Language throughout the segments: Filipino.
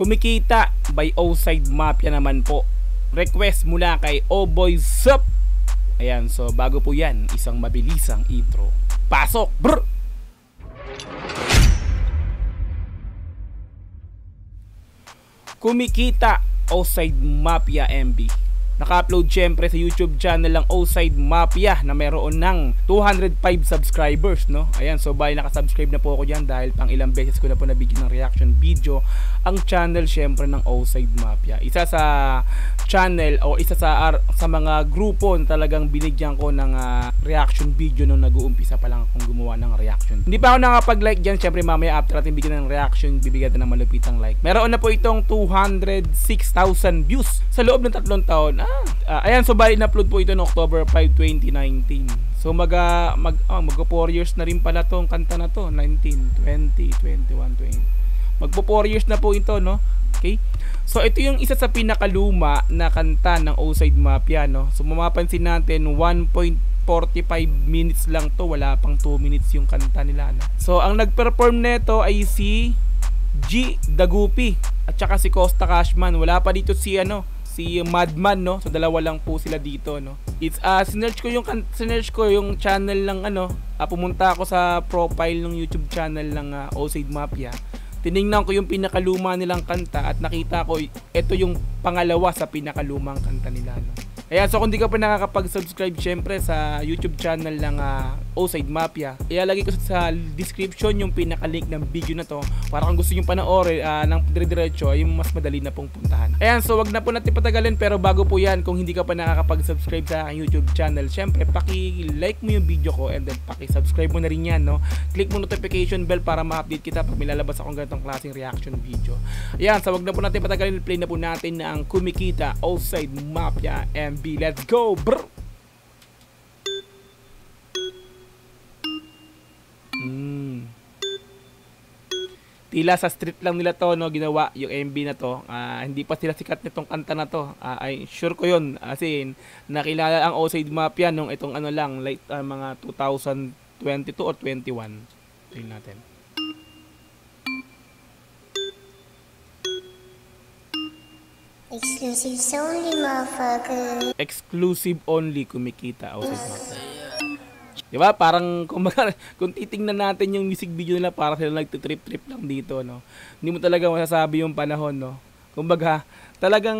Kumikita by Oside Mafia naman po. Request mula kay Oboy Sup. Ayan, so bago po yan, isang mabilisang intro. Pasok! Brr! Kumikita Oside Mafia MB. Naka-upload syempre sa YouTube channel ng Oside Mafia na meron ng 205 subscribers, no? Ayan, so bali naka-subscribe na po ako diyan dahil pang ilang beses ko na po nabigyan ng reaction video ang channel syempre ng Oside Mafia. Isa sa channel o isa sa mga grupo na talagang binigyan ko ng reaction video nung nag-uumpisa pa lang akong gumawa ng reaction. Hindi pa ako nakapag-like diyan, syempre mamaya after natin bigyan ng reaction, bibigyan natin ng malupitang like. Meron na po itong 206,000 views sa loob ng 3 taon. Ayan, so bali na-upload po ito no October 5, 2019. So magka 4 years na rin pala tong kanta na to. 19, 20, 21, 20. Magpo 4 years na po ito, no? Okay? So ito yung isa sa pinakaluma na kanta ng Oside Mafia, no? So mapapansin natin 1.45 minutes lang to, wala pang 2 minutes yung kanta nila, no? So ang nag-perform nito ay si G Dagupi at saka si Costa Cashman. Wala pa dito si Madman, no? So dalawa lang po sila dito, no? It's sinearch ko yung channel ng pumunta ako sa profile ng YouTube channel ng Oside Mafia. Tiningnan ko yung pinakaluma nilang kanta at nakita ko ito yung pangalawa sa pinakalumang kanta nila, no? Ayan, so kung di ka pa nakakapag-subscribe syempre sa YouTube channel ng Oside Mafia, ilalagay ko sa description yung pinaka-link ng video na to para kung gusto nyo panoorin ng dire-diretso ay mas madali na pong puntahan. Ayan, so wag na po natin patagalin, pero bago po yan, kung hindi ka pa nakakapag-subscribe sa aking YouTube channel, syempre paki-like mo yung video ko and then paki-subscribe mo na rin yan, no? Click mo notification bell para ma-update kita pag may lalabas akong ganitong klaseng reaction video. Ayan, so wag na po natin patagalin, play na po natin na ang Kumikita Oside Mafia MB. Let's go, brr! Tila sa street lang nila to, no, ginawa yung MB na to. Hindi pa sila sikat nitong kanta na to. Ay sure ko yun. Kasi nakilala ang Oside Mafia nung itong lang, late mga 2022 or 21. Tingnan natin. Exclusive only, motherfucker. Exclusive only, Kumikita Oside Mafia. Diba? Parang kung titingnan natin yung music video nila, parang sila nagtitrip-trip lang dito, no? Hindi mo talaga masasabi yung panahon, no? Kumbaga, talagang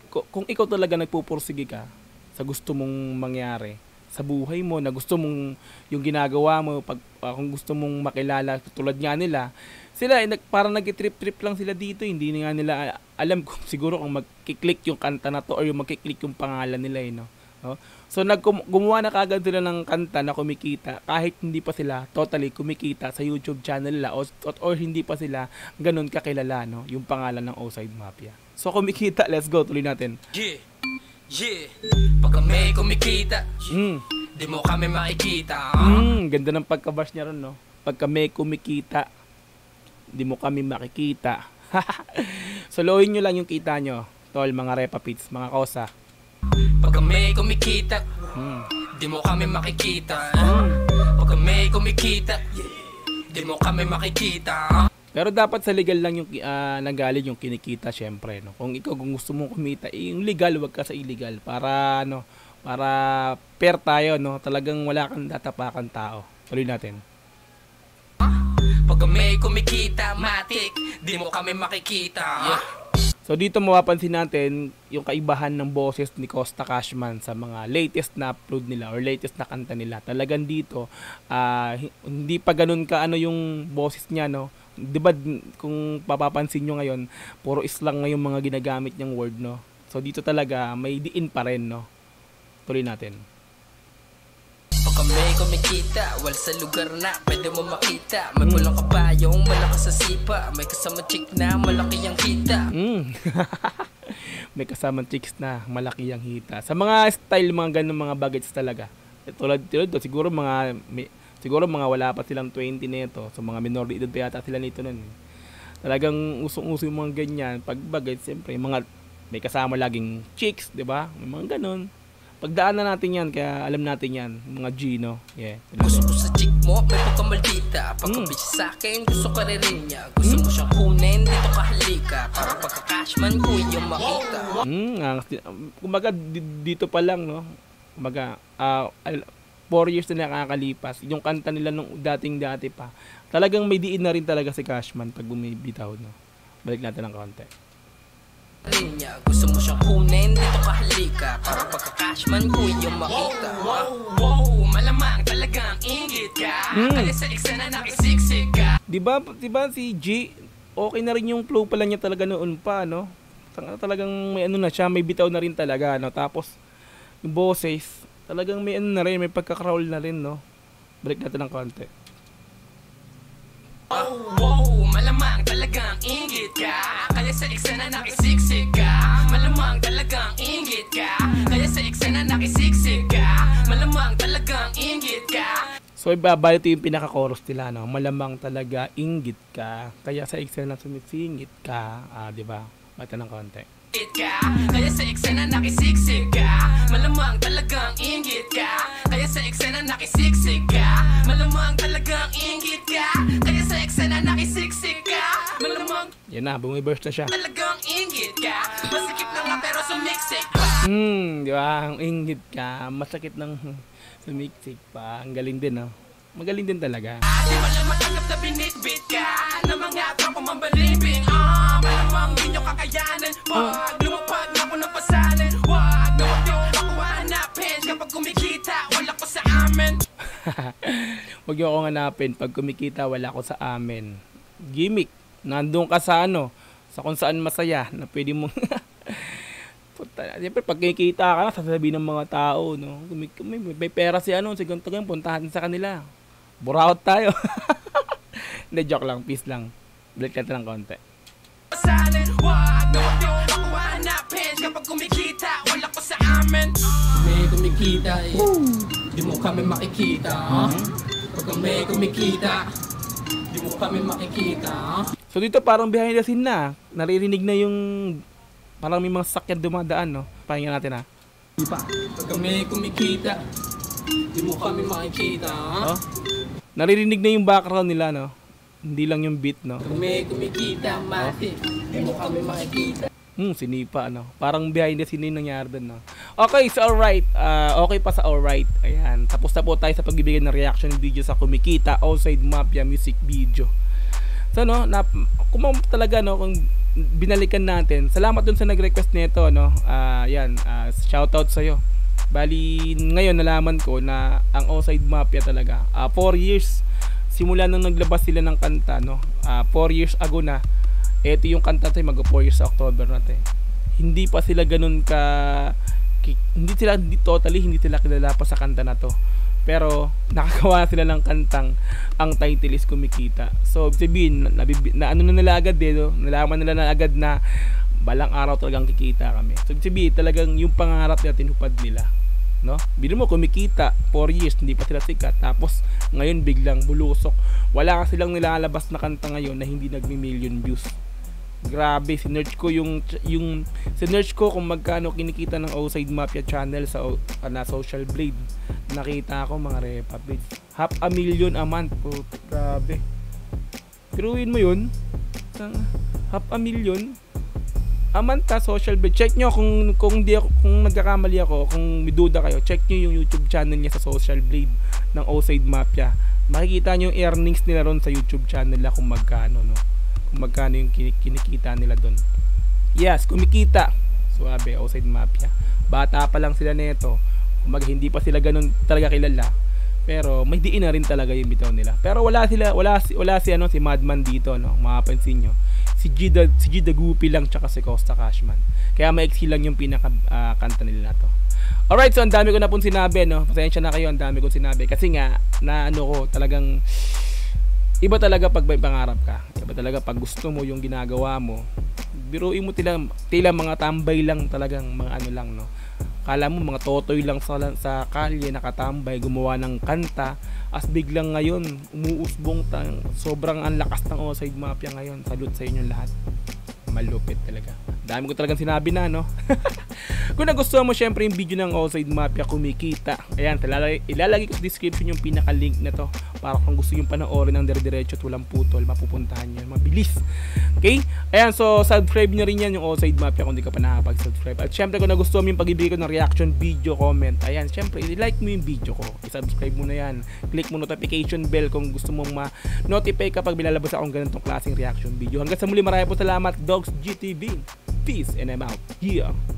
kung ikaw talaga nagpupursige ka sa gusto mong mangyari sa buhay mo, na gusto mong yung ginagawa mo, kung gusto mong makilala tulad nga nila, sila parang nag-trip-trip lang sila dito, hindi nga nila alam kung siguro kung magki-click yung kanta na to or yung magki-click yung pangalan nila, no? So gumawa na kagad sila ng kanta na kumikita kahit hindi pa sila totally kumikita sa YouTube channel nila or hindi pa sila ganun kakilala, no, yung pangalan ng Oside Mafia. So kumikita, let's go, tuloy natin. Yeah, pag kami kumikita, di mo kami makikita. Ganda ng pagkabash niya ron, no? Pag kami kumikita, di mo kami makikita. Solohin nyo lang yung kita nyo, tol, mga repapits, mga kosa. Pag kami kumikita, di mo kami makikita. Pag kami kumikita, di mo kami makikita. Pero dapat sa legal lang yung nanggaling yung kinikita, syempre, no? Kung ikaw gusto mong kumita, yung legal, wag ka sa illegal para para fair tayo, no? Talagang wala kang datapakan tao. Tuloy natin. Pag kami kumikita, matik, di mo kami makikita. So dito mapapansin natin yung kaibahan ng boses ni Costa Cashman sa mga latest na upload nila or latest na kanta nila. Talagang dito hindi pa ganun ka yung boses niya, no? 'Di ba kung papapansin niyo ngayon, puro islang ngayong mga ginagamit niyang word, no? So dito talaga may diin pa rin, no? Tuloy natin. Pag kami kumikita, wala sa lugar na pwede mo makita. May pulang kabayong malakas sa sipa, may kasama chick na malaki ang kita. May kasama chicks na malaki ang hita. Sa mga style, mga ganun mga bagets talaga. Tulad siguro mga wala pa silang 20 nito. So mga minor edad pa yata sila nito nun. Talagang usong-uso yung mga ganyan. Pag bagets, siyempre may kasama laging chicks, 'di ba? May mga ganun. Pagdaan na natin yan, kaya alam natin yan, mga Gino. Yeah. Gusto ko sa chick mo, may pagkamaldita. Pagkabit siya sa'kin, gusto ka rin niya. Gusto mo siyang kunin, dito ka halika. Para pagka-cashman ko yung makita. Kumbaga dito pa lang, no? Kumbaga 4 years na nakakalipas. Yung kanta nila nung dating-dati pa, talagang may diin na rin talaga si Cashman pag bumibitaw, no? Balik natin ng konti. Niya, gusto mo siyang kunin, dito ka halika. Para pagka-cashman ko yung makita. Wow, malamang talagang ingit ka. Kaya sa eksena nakisiksik ka. Diba si G, okay na rin yung flow pala niya talaga noon pa, no? Talagang may ano na siya, may bitaw na rin talaga, no? Tapos yung boses, talagang may ano na rin, may pagka-crawl na rin, no? Balik natin ng konti. Wow, malamang talagang ingit ka. Kaya sa eksena nakisiksik ka. Malamang talagang ingit ka. Kaya sa eksena nakisiksik ka. Malamang talagang ingit ka. So ibabalito yung pinaka-chorus nila, no? Malamang talaga ingit ka. Kaya sa eksena sumisingit ka. Di ba? Bata ng konti. Kaya sa eksena nakisiksik ka. Malamang talagang ingit ka. Kaya sa eksena nakisiksik ka. Malamang talagang ingit ka. Kaya sa eksena nakisiksik ka. Malamang yan na, bumiburst na siya. Talagang ingit ka. Masikip na nga pero sumiksik pa. Di ba? Ang ingit ka, masakit ng sumiksik pa. Ang galing din, no? Magaling din talaga. Di wala matanggap na binitbit ka. Na mga tropa mambalibing. Malamang di nyo kakayanin. Pag lumapag na ako ng pasanin. Wag na wag nyo ako hanapin. Kapag kumikita, wala ko sa amin. Wag nyo akong hanapin. Pag kumikita, wala ko sa amin. Gimmick. Nandun ka sa ano, sa kung saan masaya, na pwede mong siyempre pag kikita ka na, sasabihin ng mga tao, no? May pera si ano, si ganito ganyan, puntahan sa kanila. Buraot tayo. Hindi, joke lang, peace lang. Balik natin ng konti. Wag na wag nyo ako hanapin. Kapag kumikita, wala ko sa amin. May kumikita eh, di mo kami makikita. Pag may kumikita, di mo kami makikita. So dito parang behind the scene na. Naririnig na yung parang may mga sakyan dumadaan, no? Pakinggan natin, ha? Pag may kumikita, di mo kami makikita. Naririnig na yung background nila, no? Hindi lang yung beat, no? Pag may kumikita, mati, di mo kami makikita. Sinipa, no? Parang behind the scene yung nangyari dun, no? Okay, so alright. Okay pa sa alright. Ayan. Tapos na po tayo sa pagbibigay ng reaction video sa Kumikita Outside Mafia music video. So, no? Kung talaga, no? Kung binalikan natin, salamat dun sa nag-request nito, no? Yan. Shoutout sa'yo. Bali, ngayon nalaman ko na ang Outside Mafia talaga. 4 years simula nung naglabas sila ng kanta, no? 4 years ago na. Ito yung kanta tayo, mag-4 years sa October natin. Hindi pa sila ganun hindi sila kilala pa sa kanta na to. Pero nakagawa sila ng kantang ang title is Kumikita. So sabihin na ano na nila agad no? Nalaman nila na agad na balang araw talagang kikita kami. So sabihin talagang yung pangarap nila tinupad nila, no? Biro mo kumikita 4 years hindi pa sila sikat, tapos ngayon biglang bulusok. Wala ka silang nilalabas na kanta ngayon na hindi nagmi-million views. Grabe, sinearch ko sinearch ko kung magkano kinikita ng Outside Mafia channel sa Social Blade. Nakita ko mga repa, 500,000 a month. Grabe. Piruin mo yun, 500,000 a month ta Social Blade. Check nyo kung nagkakamali ako, kung miduda kayo, check nyo yung YouTube channel niya sa Social Blade ng Outside Mafia. Makikita nyo yung earnings nila ron sa YouTube channel nila kung magkano, no? Magkano yung kinikita nila doon. Yes, kumikita. Suwabe, Outside Mafia. Bata pa lang sila nito. Hindi pa sila ganun talaga kilala. Pero may diin na rin talaga yung bitaw nila. Pero wala si Madman dito, no. Mapapansin nyo. Si G Dagupi lang tsaka si Costa Cashman. Kaya maiksi lang yung pinaka kanta nila na to. Alright, so ang dami ko na pong sinabi, no. Pasensya na kayo, ang dami kong sinabi kasi nga na ano ko, talagang iba talaga pag may pangarap ka. Iba talaga pag gusto mo yung ginagawa mo. Biruin mo tila mga tambay lang talagang mga ano lang, no. Kala mo mga totoy lang sa kalye nakatambay gumawa ng kanta, as biglang ngayon umuusbong sobrang ang lakas ng Outside Mafia ngayon. Salute sa inyo lahat. Malupit talaga. Dami ko talagang sinabi na, no. Kung nagustuhan mo syempre yung video ng Outside Mafia kumikita, ayan, ilalagay ko sa description yung pinaka-link na to para kung gusto yung panoorin ng dire-diretso at walang putol, mapupuntahan nyo, mabilis. Okay? Ayan, so subscribe nyo rin yan yung Outside Mafia kung di ka pa nakapag-subscribe. At syempre kung nagustuhan mo yung pag-ibigay ko ng reaction video, comment, ayan, syempre i-like mo yung video ko, i-subscribe mo na yan, click mo notification bell kung gusto mong ma-notify kapag bilalabas akong ganitong klaseng reaction video. Hanggang sa muli, marami po salamat, Dogs GTV. Peace and I'm out. Yeah.